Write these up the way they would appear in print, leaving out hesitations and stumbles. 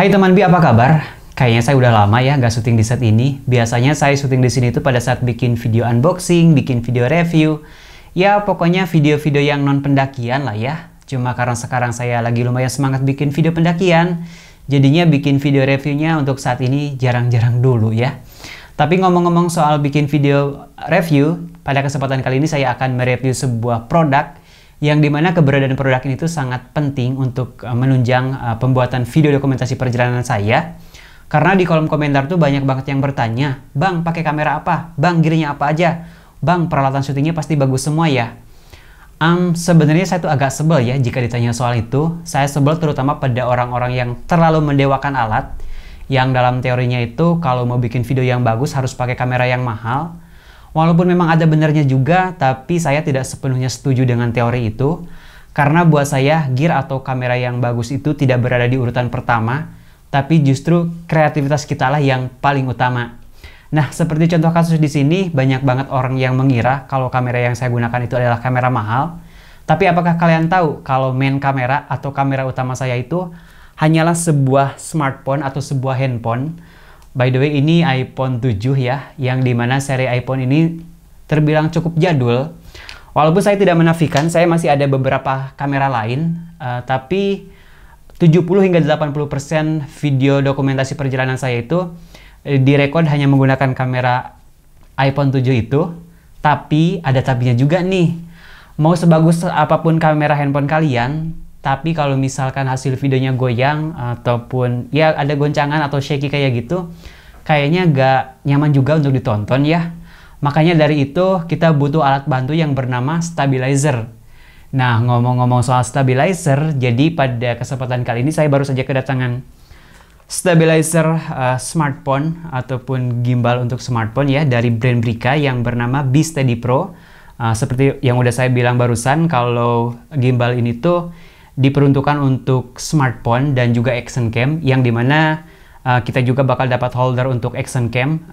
Hai teman Bi, apa kabar? Kayaknya saya udah lama ya nggak syuting di set ini. Biasanya saya syuting di sini itu pada saat bikin video unboxing, bikin video review. Ya pokoknya video-video yang non pendakian lah ya. Cuma karena sekarang saya lagi lumayan semangat bikin video pendakian, jadinya bikin video reviewnya untuk saat ini jarang-jarang dulu ya. Tapi ngomong-ngomong soal bikin video review, pada kesempatan kali ini saya akan mereview sebuah produk yang dimana keberadaan produk ini tuh sangat penting untuk menunjang pembuatan video dokumentasi perjalanan saya. Karena di kolom komentar tuh banyak banget yang bertanya, "Bang, pakai kamera apa? Bang, gearnya apa aja? Bang, peralatan syutingnya pasti bagus semua ya?" Sebenarnya saya tuh agak sebel ya jika ditanya soal itu. Saya sebel terutama pada orang-orang yang terlalu mendewakan alat, yang dalam teorinya itu kalau mau bikin video yang bagus harus pakai kamera yang mahal. Walaupun memang ada benarnya juga, tapi saya tidak sepenuhnya setuju dengan teori itu. Karena buat saya, gear atau kamera yang bagus itu tidak berada di urutan pertama, tapi justru kreativitas kita lah yang paling utama. Nah, seperti contoh kasus di sini, banyak banget orang yang mengira kalau kamera yang saya gunakan itu adalah kamera mahal. Tapi apakah kalian tahu kalau main kamera atau kamera utama saya itu hanyalah sebuah smartphone atau sebuah handphone? By the way, ini iPhone 7 ya, yang dimana seri iPhone ini terbilang cukup jadul. Walaupun saya tidak menafikan, saya masih ada beberapa kamera lain, tapi 70 hingga 80% video dokumentasi perjalanan saya itu direkod hanya menggunakan kamera iPhone 7 itu. Tapi ada tapinya juga nih. Mau sebagus apapun kamera handphone kalian, tapi kalau misalkan hasil videonya goyang ataupun ya ada goncangan atau shaky kayak gitu, kayaknya gak nyaman juga untuk ditonton ya. Makanya dari itu kita butuh alat bantu yang bernama stabilizer. Nah, ngomong-ngomong soal stabilizer, jadi pada kesempatan kali ini saya baru saja kedatangan stabilizer smartphone ataupun gimbal untuk smartphone ya dari brand Brica yang bernama B-Steady Pro. Seperti yang udah saya bilang barusan, kalau gimbal ini tuh diperuntukkan untuk smartphone dan juga action cam, yang dimana kita juga bakal dapat holder untuk action cam,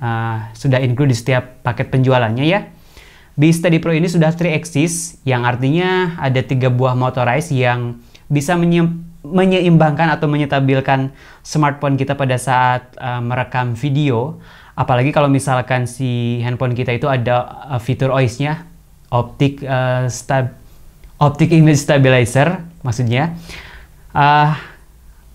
sudah include di setiap paket penjualannya ya. B-Steady Pro ini sudah 3-axis, yang artinya ada 3 buah motorized yang bisa menyeimbangkan atau menyetabilkan smartphone kita pada saat merekam video. Apalagi kalau misalkan si handphone kita itu ada fitur OIS-nya, Optic Image Stabilizer maksudnya.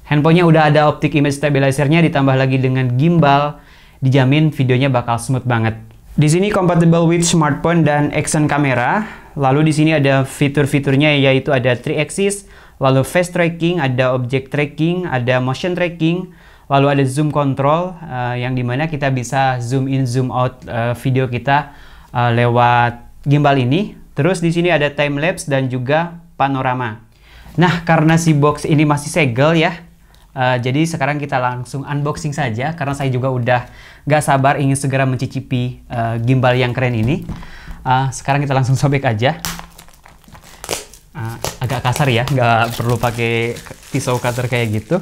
Handphonenya udah ada Optic Image Stabilizer-nya, ditambah lagi dengan gimbal, dijamin videonya bakal smooth banget. Di sini compatible with smartphone dan action camera. Lalu di sini ada fitur-fiturnya, yaitu ada 3-axis, lalu face tracking, ada object tracking, ada motion tracking, lalu ada zoom control, yang dimana kita bisa zoom in, zoom out video kita lewat gimbal ini. Terus di sini ada time lapse dan juga panorama. Nah, karena si box ini masih segel ya, jadi sekarang kita langsung unboxing saja. Karena saya juga udah gak sabar ingin segera mencicipi gimbal yang keren ini. Sekarang kita langsung sobek aja. Agak kasar ya, nggak perlu pakai pisau cutter kayak gitu.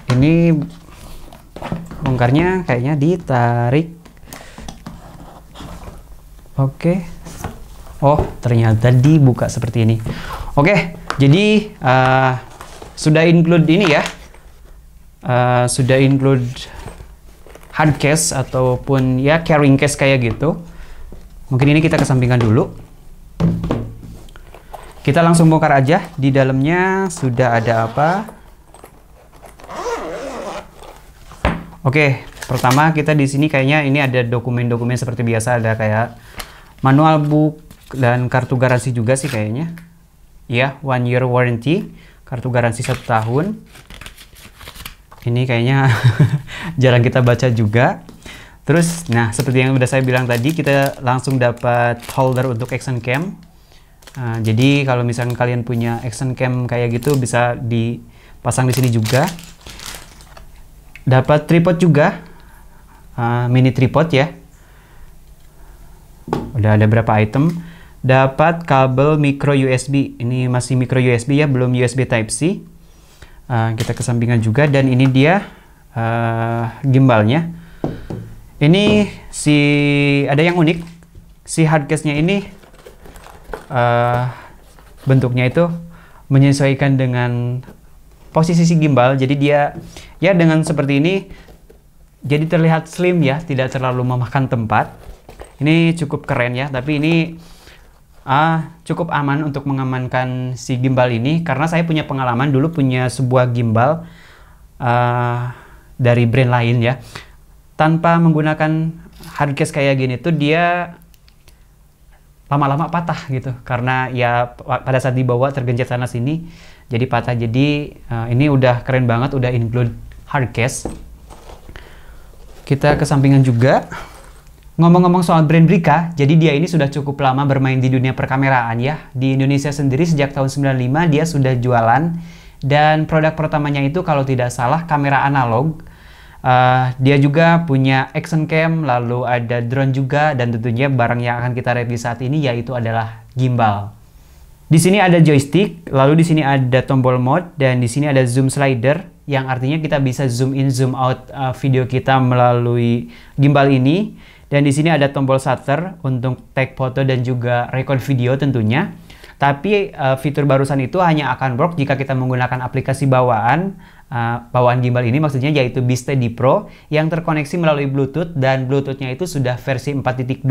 Ini bongkarnya kayaknya ditarik. Oke. Oh, ternyata dibuka seperti ini. Oke, jadi sudah include ini ya. Sudah include hard case ataupun ya carrying case kayak gitu. Mungkin ini kita kesampingkan dulu. Kita langsung bongkar aja. Di dalamnya sudah ada apa? Oke, pertama kita di sini kayaknya ini ada dokumen-dokumen seperti biasa, ada kayak manual book dan kartu garansi juga sih kayaknya. Ya, 1 year warranty, kartu garansi 1 tahun. Ini kayaknya jarang kita baca juga. Terus, nah seperti yang udah saya bilang tadi, kita langsung dapat holder untuk action cam. Jadi kalau misalnya kalian punya action cam kayak gitu bisa dipasang di sini juga. Dapat tripod juga, mini tripod ya. Udah ada berapa item. Dapat kabel micro USB. Ini masih micro USB ya, belum USB Type-C. Kita kesampingkan juga, dan ini dia gimbalnya. Ini ada yang unik. Si hardcase-nya ini bentuknya itu menyesuaikan dengan posisi si gimbal. Jadi dia ya dengan seperti ini jadi terlihat slim ya, tidak terlalu memakan tempat. Ini cukup keren ya, tapi ini cukup aman untuk mengamankan si gimbal ini karena saya punya pengalaman dulu punya sebuah gimbal dari brand lain ya. Tanpa menggunakan hardcase kayak gini tuh dia lama-lama patah gitu karena ya pada saat dibawa tergencet sana sini jadi patah. Jadi ini udah keren banget, udah include hardcase. Kita kesampingan juga. Ngomong-ngomong soal brand Brica, jadi dia ini sudah cukup lama bermain di dunia perkameraan ya. Di Indonesia sendiri sejak tahun 95 dia sudah jualan, dan produk pertamanya itu kalau tidak salah kamera analog. Dia juga punya action cam, lalu ada drone juga, dan tentunya barang yang akan kita review saat ini yaitu adalah gimbal. Di sini ada joystick, lalu di sini ada tombol mode, dan di sini ada zoom slider, yang artinya kita bisa zoom in, zoom out video kita melalui gimbal ini. Dan di sini ada tombol shutter untuk take foto dan juga record video tentunya. Tapi fitur barusan itu hanya akan work jika kita menggunakan aplikasi bawaan gimbal ini, maksudnya yaitu B-Steady Pro yang terkoneksi melalui Bluetooth, dan Bluetooth-nya itu sudah versi 4.2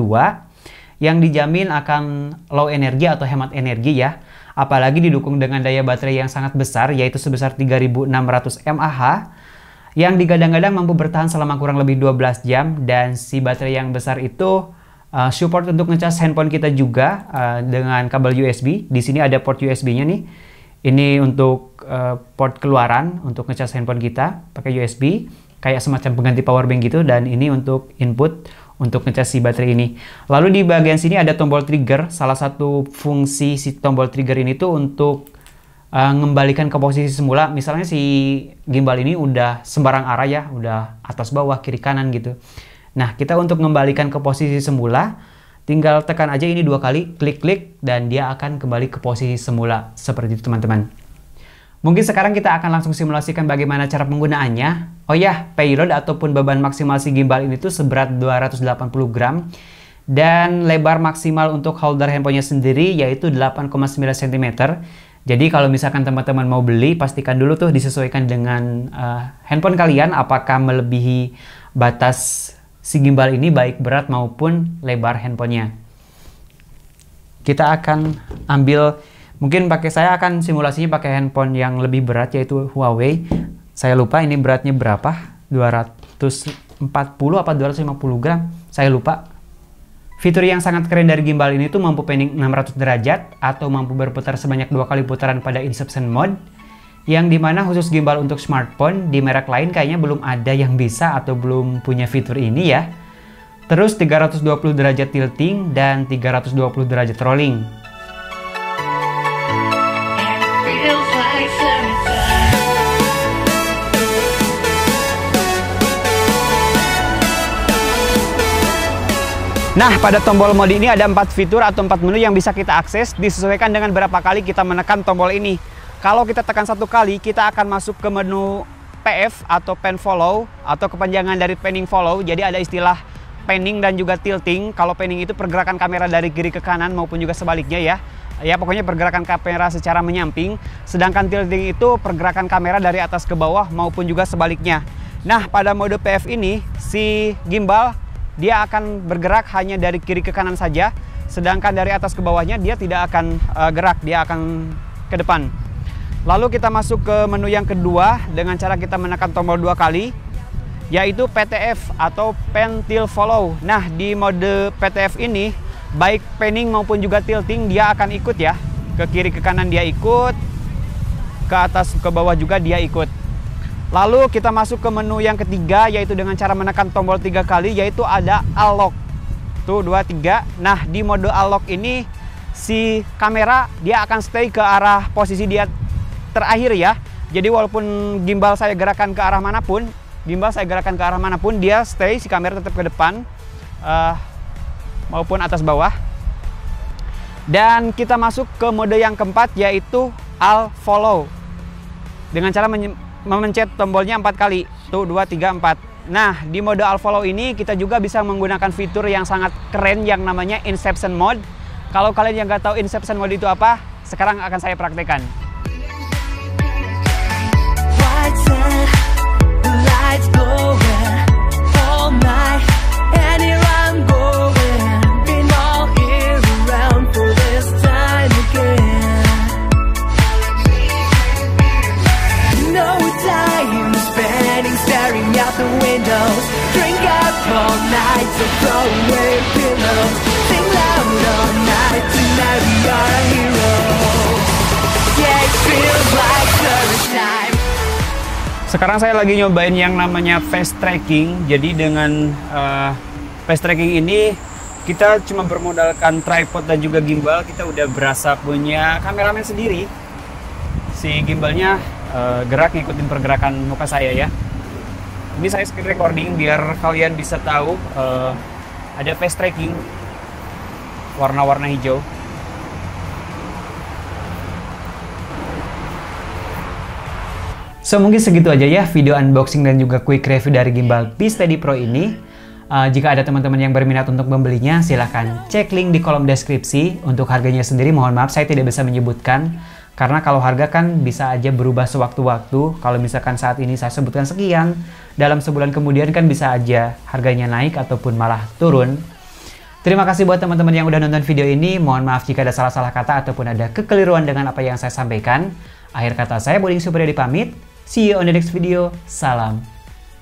yang dijamin akan low energi atau hemat energi ya. Apalagi didukung dengan daya baterai yang sangat besar yaitu sebesar 3600 mAh yang digadang-gadang mampu bertahan selama kurang lebih 12 jam, dan si baterai yang besar itu support untuk ngecas handphone kita juga dengan kabel USB. Di sini ada port USB-nya nih. Ini untuk port keluaran untuk ngecas handphone kita pakai USB, kayak semacam pengganti power bank gitu, dan ini untuk input untuk ngecas si baterai ini. Lalu di bagian sini ada tombol trigger. Salah satu fungsi si tombol trigger ini tuh untuk mengembalikan ke posisi semula. Misalnya si gimbal ini udah sembarang arah ya, udah atas bawah kiri kanan gitu. Nah, kita untuk mengembalikan ke posisi semula tinggal tekan aja ini 2 kali, klik-klik, dan dia akan kembali ke posisi semula. Seperti itu teman-teman. Mungkin sekarang kita akan langsung simulasikan bagaimana cara penggunaannya. Oh ya, payload ataupun beban maksimal si gimbal ini tuh seberat 280 gram. Dan lebar maksimal untuk holder handphonenya sendiri yaitu 8,9 cm. Jadi kalau misalkan teman-teman mau beli, pastikan dulu tuh disesuaikan dengan handphone kalian apakah melebihi batas si gimbal ini baik berat maupun lebar handphonenya. Kita akan ambil, mungkin saya akan simulasinya pakai handphone yang lebih berat yaitu Huawei. Saya lupa ini beratnya berapa, 240 apa 250 gram, saya lupa. Fitur yang sangat keren dari gimbal ini tuh mampu panning 600 derajat atau mampu berputar sebanyak 2 kali putaran pada inception mode, yang dimana khusus gimbal untuk smartphone di merek lain kayaknya belum ada yang bisa atau belum punya fitur ini ya. Terus 320 derajat tilting dan 320 derajat rolling. Nah, pada tombol mode ini ada 4 fitur atau 4 menu yang bisa kita akses, disesuaikan dengan berapa kali kita menekan tombol ini. Kalau kita tekan 1 kali, kita akan masuk ke menu PF atau Pan Follow, atau kepanjangan dari Panning Follow. Jadi ada istilah panning dan juga tilting. Kalau panning itu pergerakan kamera dari kiri ke kanan maupun juga sebaliknya ya. Ya pokoknya pergerakan kamera secara menyamping. Sedangkan tilting itu pergerakan kamera dari atas ke bawah maupun juga sebaliknya. Nah, pada mode PF ini si gimbal dia akan bergerak hanya dari kiri ke kanan saja, sedangkan dari atas ke bawahnya dia tidak akan gerak, dia akan ke depan. Lalu kita masuk ke menu yang kedua dengan cara kita menekan tombol 2 kali, yaitu PTF atau Pan Tilt Follow. Nah, di mode PTF ini baik panning maupun juga tilting dia akan ikut ya, ke kiri ke kanan dia ikut, ke atas ke bawah juga dia ikut. Lalu kita masuk ke menu yang ketiga yaitu dengan cara menekan tombol 3 kali, yaitu ada Unlock. Tuh 2, 3. Nah, di mode Unlock ini si kamera dia akan stay ke arah posisi dia terakhir ya. Jadi walaupun gimbal saya gerakan ke arah manapun, dia stay, si kamera tetap ke depan maupun atas bawah. Dan kita masuk ke mode yang keempat yaitu All Follow. Dengan cara memencet tombolnya 4 kali. Tuh 2, 3, 4. Nah, di mode All Follow ini kita juga bisa menggunakan fitur yang sangat keren yang namanya Inception Mode. Kalau kalian yang nggak tahu Inception Mode itu apa, sekarang akan saya praktekkan. lights and the lights glowing all night. And here I'm going, been all year around for this time again. No time spending staring out the windows. Drink up all night, so throw away pillows. Sing loud all night, tonight we are a hero. Yeah, it feels like summertime. Sekarang saya lagi nyobain yang namanya fast tracking. Jadi dengan fast tracking ini kita cuma bermodalkan tripod dan juga gimbal, kita udah berasa punya kameramen sendiri. Si gimbalnya gerak ngikutin pergerakan muka saya ya. Ini saya screen recording biar kalian bisa tahu ada fast tracking warna-warna hijau. So mungkin segitu aja ya video unboxing dan juga quick review dari gimbal P-Steady Pro ini. Jika ada teman-teman yang berminat untuk membelinya, silahkan cek link di kolom deskripsi. Untuk harganya sendiri mohon maaf saya tidak bisa menyebutkan, karena kalau harga kan bisa aja berubah sewaktu-waktu. Kalau misalkan saat ini saya sebutkan sekian, dalam sebulan kemudian kan bisa aja harganya naik ataupun malah turun. Terima kasih buat teman-teman yang udah nonton video ini. Mohon maaf jika ada salah-salah kata ataupun ada kekeliruan dengan apa yang saya sampaikan. Akhir kata saya Boding Supriyadi pamit. See you on the next video. Salam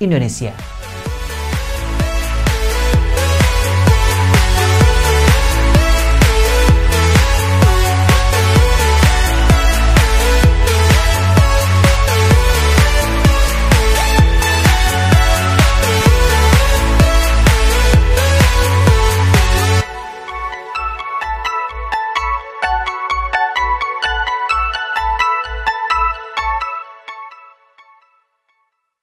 Indonesia.